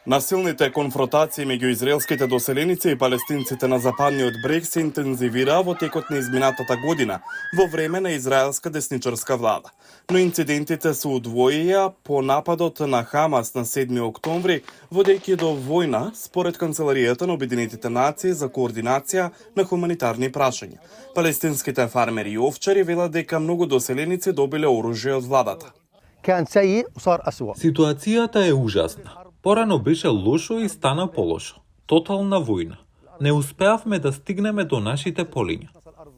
Насилните конфронтации меѓу израелските доселеници и палестинците на западниот брег се интензивираа во текот на изминатата година, во време на израелска десничарска влада. Но инцидентите се удвоија по нападот на Хамас на 7 октомври, водејќи до војна, според Канцеларијата на Обединетите нации за координација на хуманитарни прашања. Палестинските фармери и овчари велат дека многу доселеници добиле оружје од владата. Ситуацијата е ужасна. Порано беше лошо и стана полошо. Тотална војна. Не успеавме да стигнеме до нашите полиња.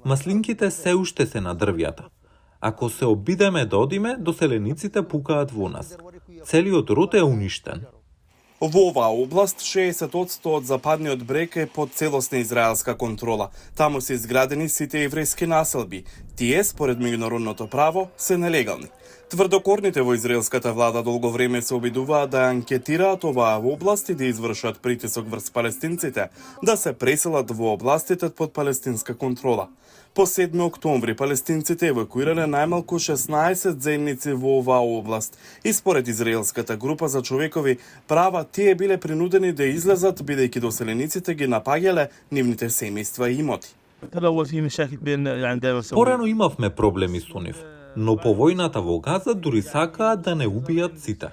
Маслинките се уште се на дрвјата. Ако се обидеме да одиме, доселениците пукаат во нас. Целиот род е уништен. Во оваа област 60% од западниот брег е под целосна израелска контрола. Таму се изградени сите еврејски населби. Тие, според меѓународното право, се нелегални. Тврдокорните во израелската влада долго време се обидуваат да анкетираат оваа област и да извршат притисок врз палестинците, да се преселат во областите под палестинска контрола. По 7 октомври палестинците евакуирале најмалку 16 земјици во оваа област и според израелската група за човекови права тие биле принудени да излезат бидејќи доселениците ги напаѓале нивните семејства и имоти. Порано имавме проблеми со нив, но по војната во Газа дури сакаат да не убијат сите.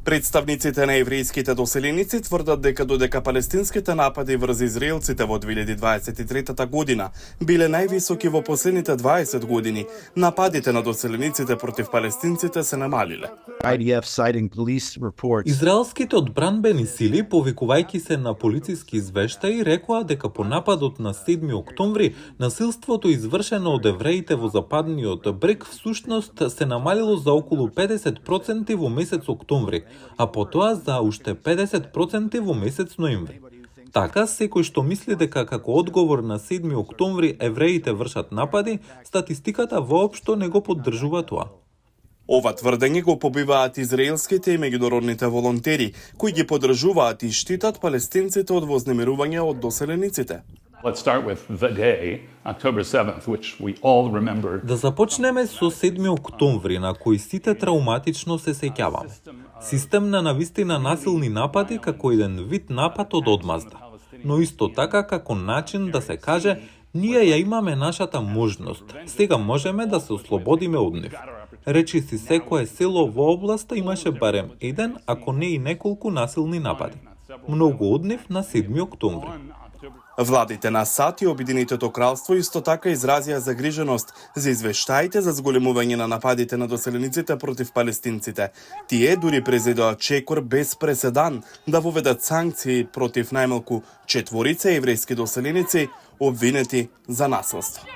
Представниците на еврејските доселеници тврдат дека додека палестинските напади врз израелците во 2023 година биле највисоки во последните 20 години, нападите на доселениците против палестинците се намалиле. Израелските одбранбени сили, повикувајќи се на полициски извештаи, рекоа дека по нападот на 7 октомври насилството извршено од евреите во западниот брег всушност се намалило за околу 50% во месец октомври, а потоа за уште 50% во месец ноември. Така, секој што мисли дека како одговор на 7 октомври евреите вршат напади, статистиката воопшто не го поддржува тоа. Ова тврдење го побиваат израелските и меѓународните волонтери, кои ги поддржуваат и штитат палестинците од вознемирување од доселениците. Let's start with the day, October 7th, which we all remember. Да започнеме со 7 октомври, на кој сите трауматично се сеќаваме. Систем на навистина насилни напади како еден вид напад од одмазда, но исто така како начин да се каже ние ја имаме нашата можност, сега можеме да се ослободиме од нив. Речи си секое село во областа имаше барем еден, ако не и неколку насилни напади. Многу од нив на 7 октомври. Владите на САД и Обединетото кралство исто така изразија загриженост за извештаите за зголемување на нападите на доселениците против палестинците. Тие дури презедоа чекор без преседан да воведат санкции против најмалку 4 еврејски доселеници обвинети за насилство.